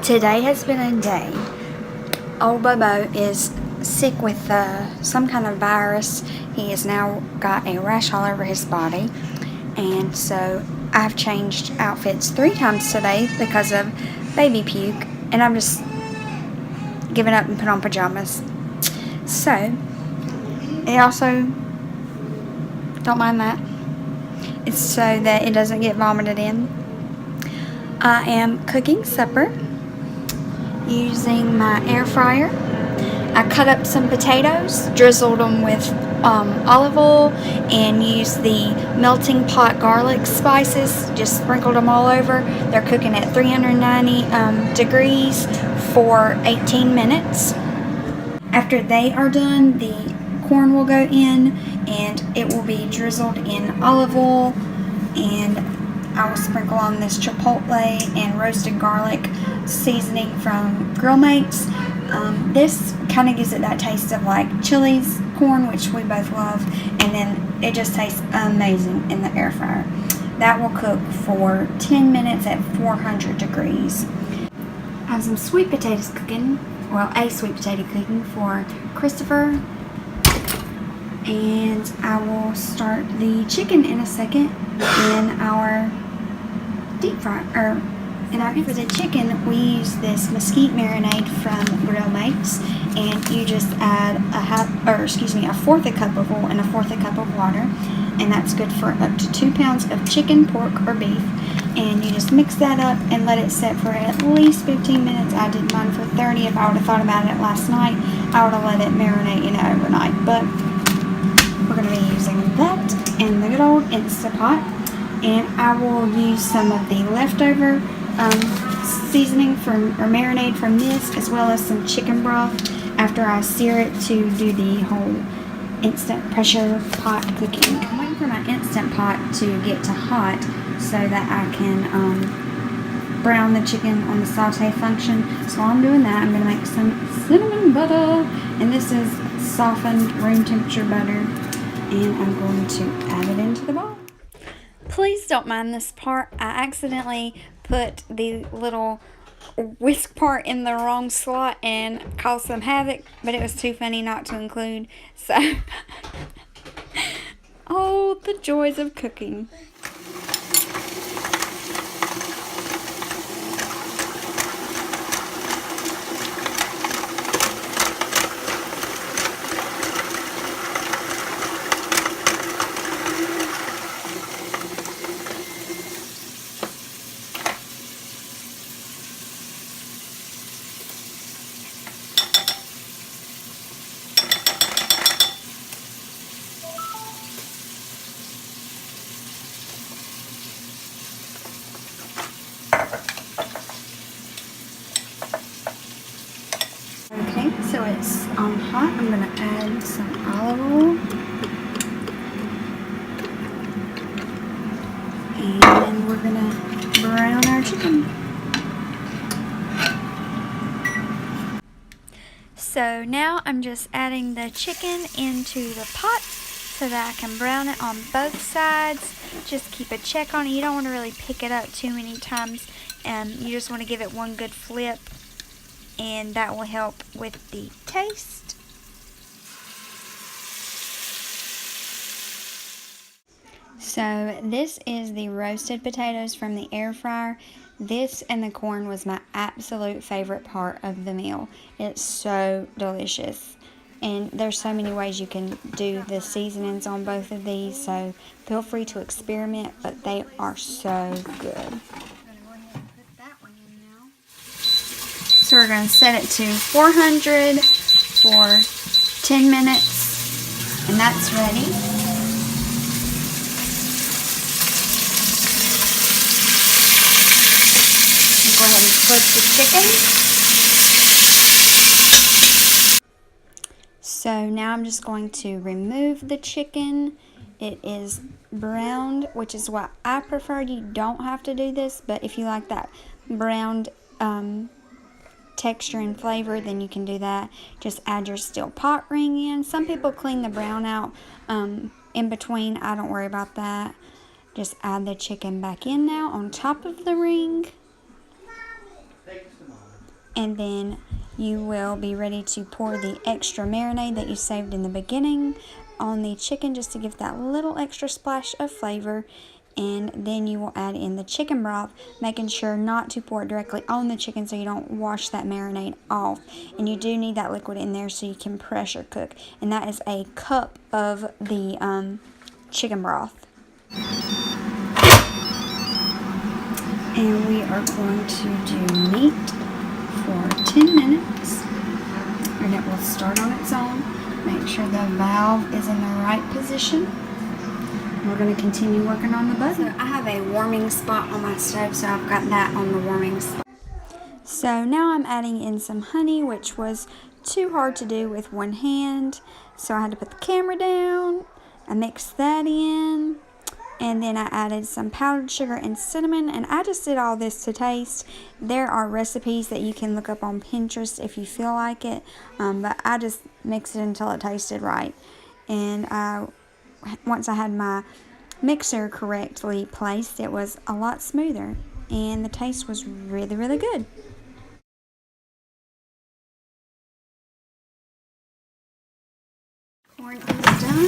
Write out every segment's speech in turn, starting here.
Today has been a day. Old Bobo is sick with some kind of virus. He has now got a rash all over his body. And so I've changed outfits 3 times today because of baby puke. And I'm just giving up and put on pajamas. So, it also, don't mind that. It's so that it doesn't get vomited in. I am cooking supper using my air fryer. I cut up some potatoes, drizzled them with olive oil, and used the melting pot garlic spices, just sprinkled them all over. They're cooking at 390 degrees for 18 minutes. After they are done, the corn will go in and it will be drizzled in olive oil, and I will sprinkle on this chipotle and roasted garlic seasoning from Grill Mates. This kind of gives it that taste of like Chili's corn, which we both love, and then it just tastes amazing in the air fryer. That will cook for 10 minutes at 400 degrees. I have some sweet potatoes cooking, well, a sweet potato cooking for Christopher, and I will start the chicken in a second in our deep fry, for the chicken, we use this Mesquite Marinade from Grill Mates, and you just add a fourth a cup of oil and a fourth a cup of water, and that's good for up to 2 pounds of chicken, pork, or beef. And you just mix that up and let it set for at least 15 minutes. I did mine for 30. If I would have thought about it last night, I would have let it marinate overnight. But we're going to be using that in the good old Instant Pot, and I will use some of the leftover seasoning or marinade from this, as well as some chicken broth after I sear it to do the whole instant pressure pot cooking. I'm waiting for my Instant Pot to get to hot so that I can brown the chicken on the saute function. So while I'm doing that, I'm going to make some cinnamon butter, and this is softened room temperature butter, and I'm going to add it into the bowl. Please don't mind this part. I accidentally put the little whisk part in the wrong slot and caused some havoc, but it was too funny not to include. So, oh, the joys of cooking. Okay, so it's on hot. I'm going to add some olive oil. And we're going to brown our chicken. So now I'm just adding the chicken into the pot so that I can brown it on both sides. Just keep a check on it. You don't want to really pick it up too many times. You just want to give it one good flip, and that will help with the taste. So this is the roasted potatoes from the air fryer. This and the corn was my absolute favorite part of the meal. It's so delicious. And there's so many ways you can do the seasonings on both of these, so feel free to experiment, but they are so good. So we're going to set it to 400 for 10 minutes, and that's ready. Go ahead and flip the chicken. So now I'm just going to remove the chicken. It is browned, which is what I prefer. You don't have to do this, but if you like that browned texture and flavor, then you can do that. Just add your steel pot ring in. Some people clean the brown out in between. I don't worry about that. Just add the chicken back in now on top of the ring. and then you will be ready to pour the extra marinade that you saved in the beginning on the chicken just to give that little extra splash of flavor. And then you will add in the chicken broth, making sure not to pour it directly on the chicken so you don't wash that marinade off. And you do need that liquid in there so you can pressure cook. And that is a cup of the chicken broth. And we are going to do meat for 10 minutes. And it will start on its own. Make sure the valve is in the right position. We're going to continue working on the butter. So I have a warming spot on my stove, so I've got that on the warming spot. So now I'm adding in some honey, which was too hard to do with one hand. So I had to put the camera down. I mixed that in. And then I added some powdered sugar and cinnamon. And I just did all this to taste. There are recipes that you can look up on Pinterest if you feel like it. But I just mixed it until it tasted right. And once I had my mixer correctly placed, it was a lot smoother and the taste was really, really good. Corn is done.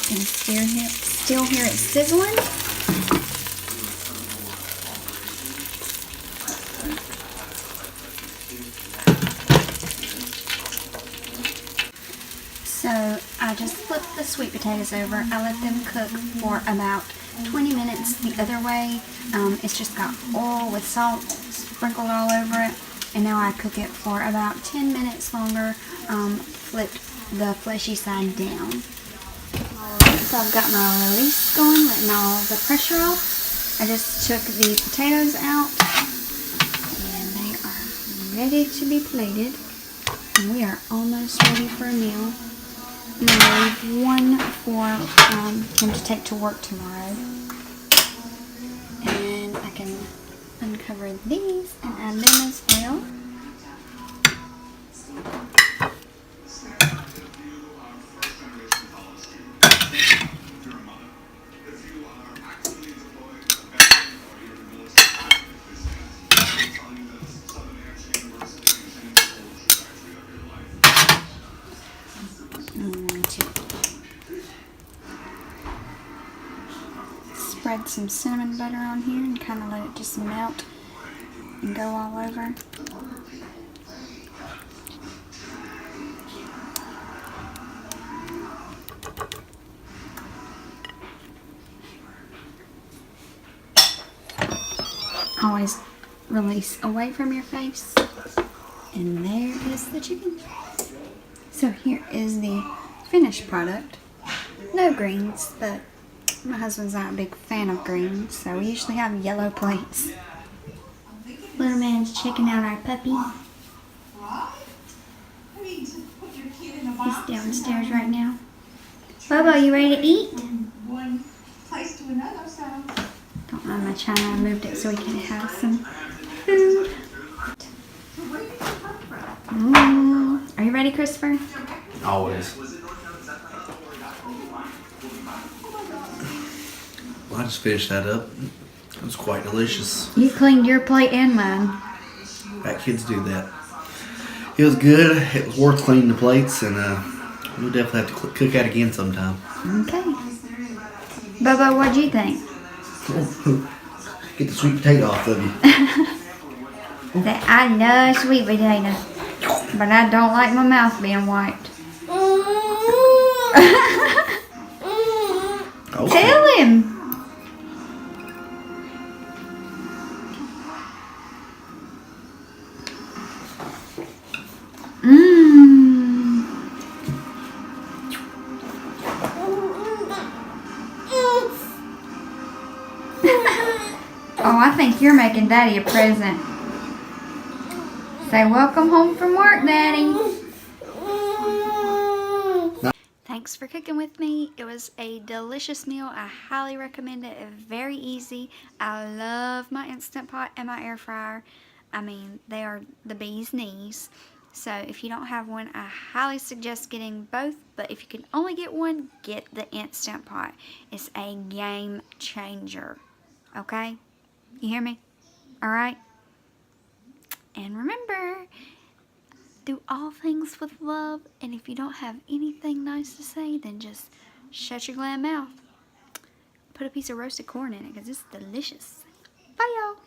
You can still hear it sizzling. So I just flipped the sweet potatoes over. I let them cook for about 20 minutes the other way. It's just got oil with salt sprinkled all over it. And now I cook it for about 10 minutes longer. Flipped the fleshy side down. So I've got my release going, letting all the pressure off. I just took the potatoes out. And they are ready to be plated. And we are almost ready for a meal. I'm going to leave one for him to take to work tomorrow. And I can uncover these and add them as well. Spread some cinnamon butter on here and kind of let it just melt and go all over. Always release away from your face. And there is the chicken. So here is the finished product. No greens, but my husband's not a big fan of greens, so we usually have yellow plates. Little man's checking out our puppy. He's downstairs right now. Bobo, you ready to eat? Don't mind my china, I moved it so we can have some food. Are you ready, Christopher? Always. Well, I just finished that up. It was quite delicious. You cleaned your plate and mine. That kids do that. It was good. It was worth cleaning the plates, and we'll definitely have to cook that again sometime. Okay. Bobo, what'd you think? Get the sweet potato off of you. I love sweet potato, but I don't like my mouth being wiped. Okay. Tell him. Oh, I think you're making Daddy a present. Say, welcome home from work, Daddy. Thanks for cooking with me. It was a delicious meal. I highly recommend it. It's very easy. I love my Instant Pot and my air fryer. I mean, they are the bee's knees. So if you don't have one, I highly suggest getting both. But if you can only get one, get the Instant Pot. It's a game changer. Okay? You hear me? Alright? And remember, do all things with love. And if you don't have anything nice to say, then just shut your glam mouth. Put a piece of roasted corn in it because it's delicious. Bye, y'all.